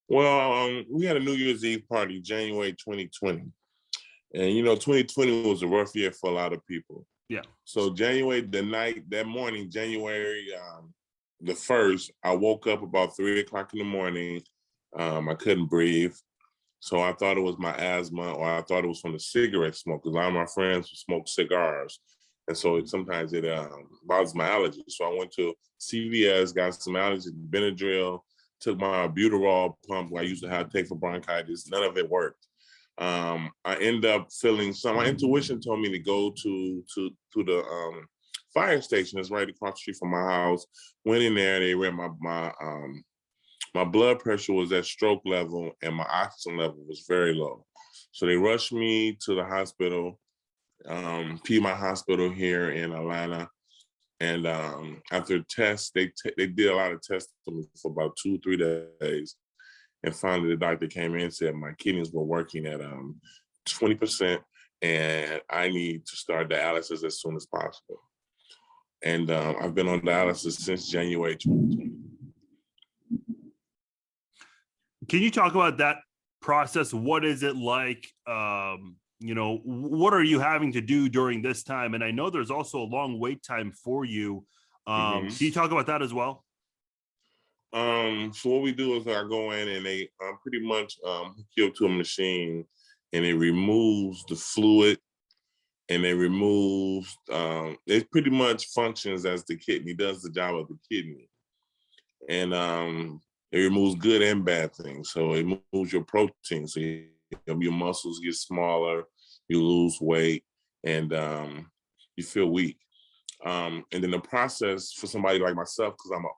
Well, we had a New Year's Eve party, January 2020. And, 2020 was a rough year for a lot of people. Yeah. So that morning, January the 1st, I woke up about 3 o'clock in the morning. I couldn't breathe. So I thought it was my asthma, or I thought it was from the cigarette smoke, because a lot of my friends smoke cigars. And so sometimes it bothers my allergies. So I went to CVS, got some allergy Benadryl, took my Albuterol pump I used to have to take for bronchitis. None of it worked. I ended up feeling my intuition told me to go to the fire station that's right across the street from my house. Went in there, they read my blood pressure was at stroke level and my oxygen level was very low. So they rushed me to the hospital, Piedmont Hospital here in Atlanta. And after tests, they did a lot of tests for me for about 2-3 days. And finally, the doctor came in and said my kidneys were working at 20%, and I need to start dialysis as soon as possible. And I've been on dialysis since January 2020. Can you talk about that process? What is it like? What are you having to do during this time? And I know there's also a long wait time for you. Can you talk about that as well? So what we do is I go in and they pretty much hook you up to a machine, and it removes the fluid, and it pretty much functions as the kidney, does the job of the kidney. And it removes good and bad things. So it moves your protein, so your muscles get smaller, you lose weight, and you feel weak. And then the process for somebody like myself, because I'm an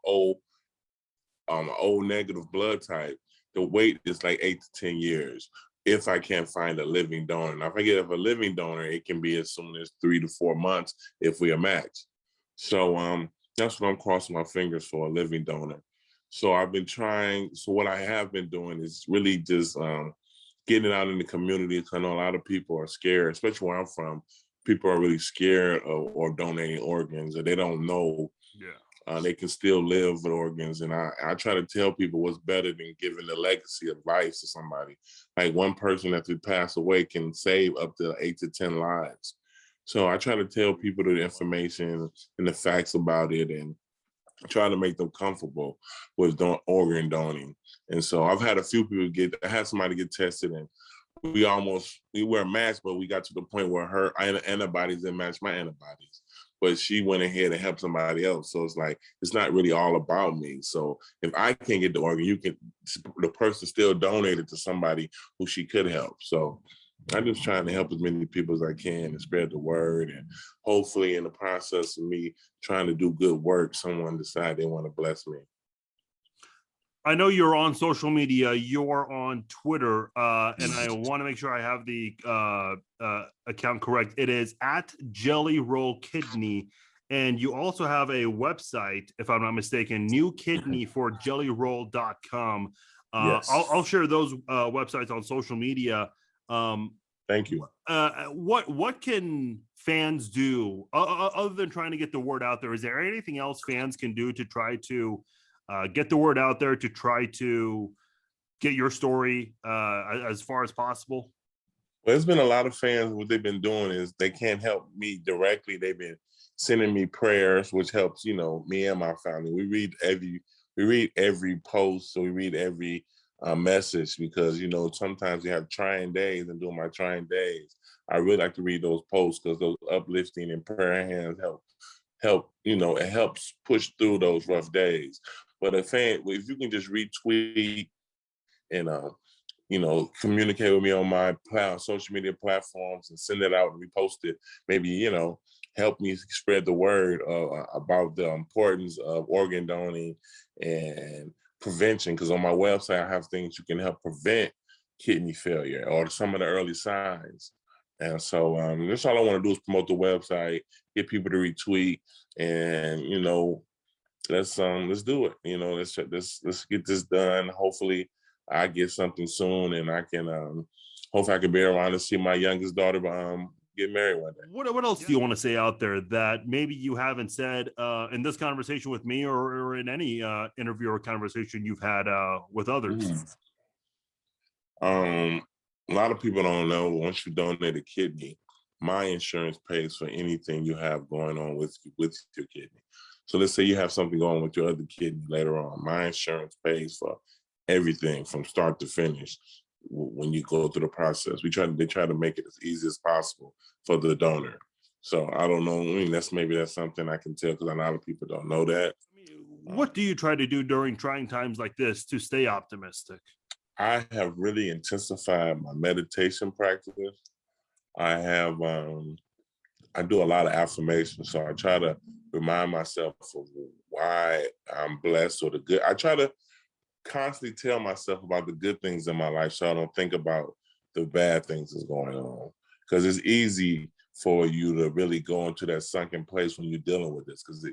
O negative blood type, the wait is like 8 to 10 years if I can't find a living donor. Now, if I get a living donor, it can be as soon as 3 to 4 months if we are matched. So that's what I'm crossing my fingers for, a living donor. So I've been trying. So what I have been doing is really just getting it out in the community. I know a lot of people are scared, especially where I'm from. People are really scared of donating organs, and they don't know. Yeah. They can still live with organs. And I try to tell people what's better than giving the legacy of life to somebody. Like one person that could pass away can save up to 8 to 10 lives. So I try to tell people the information and the facts about it, and try to make them comfortable with organ donating. And so I've had a few people I had somebody get tested, and we were matched, but we got to the point where her antibodies didn't match my antibodies. But she went ahead and helped somebody else. So it's like, it's not really all about me. So if I can't get the organ, the person still donated to somebody who she could help. So I'm just trying to help as many people as I can and spread the word. And hopefully in the process of me trying to do good work, someone decide they want to bless me. I know you're on social media. You're on Twitter, and I want to make sure I have the account correct. It is at Jelly Roll Kidney, and you also have a website, if I'm not mistaken, newkidneyforjellyroll.com. Yes. I'll share those websites on social media. Thank you. What can fans do other than trying to get the word out there? Is there anything else fans can do to try to get the word out there, to try to get your story as far as possible? Well, there's been a lot of fans. What they've been doing is they can't help me directly. They've been sending me prayers, which helps, me and my family. We read every post, so we read every message, because sometimes you have trying days, and during my trying days, I really like to read those posts, because those uplifting and prayer hands help. It helps push through those rough days. But if you can just retweet and communicate with me on my social media platforms and send it out and repost it, maybe help me spread the word about the importance of organ donating and prevention. Because on my website, I have things you can help prevent kidney failure or some of the early signs. And so that's all I want to do is promote the website, get people to retweet, and let's do it. Let's get this done. Hopefully, I get something soon, and I can hopefully I can be around to see my youngest daughter get married one day. What else do you want to say out there that maybe you haven't said in this conversation with me, or in any interview or conversation you've had with others? A lot of people don't know, once you donate a kidney, my insurance pays for anything you have going on with your kidney. So let's say you have something going with your other kidney later on. My insurance pays for everything from start to finish when you go through the process. They try to make it as easy as possible for the donor. So I don't know. I mean, that's something I can tell, because a lot of people don't know that. What do you try to do during trying times like this to stay optimistic? I have really intensified my meditation practice. I do a lot of affirmations, so I try to remind myself of why I'm blessed, or the good. I try to constantly tell myself about the good things in my life, so I don't think about the bad things that's going on. Because it's easy for you to really go into that sunken place when you're dealing with this, because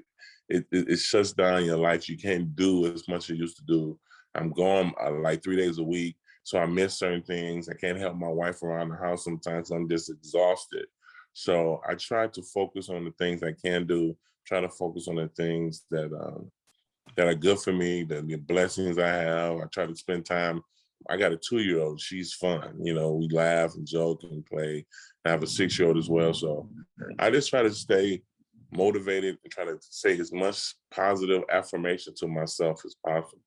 it shuts down your life. You can't do as much as you used to do. I'm going like 3 days a week, so I miss certain things. I can't help my wife around the house sometimes. I'm just exhausted. So I try to focus on the things I can do, try to focus on the things that are good for me, the blessings I have. I try to spend time. I got a 2-year-old. She's fun. You know, we laugh and joke and play. I have a 6-year-old as well. So I just try to stay motivated and try to say as much positive affirmation to myself as possible.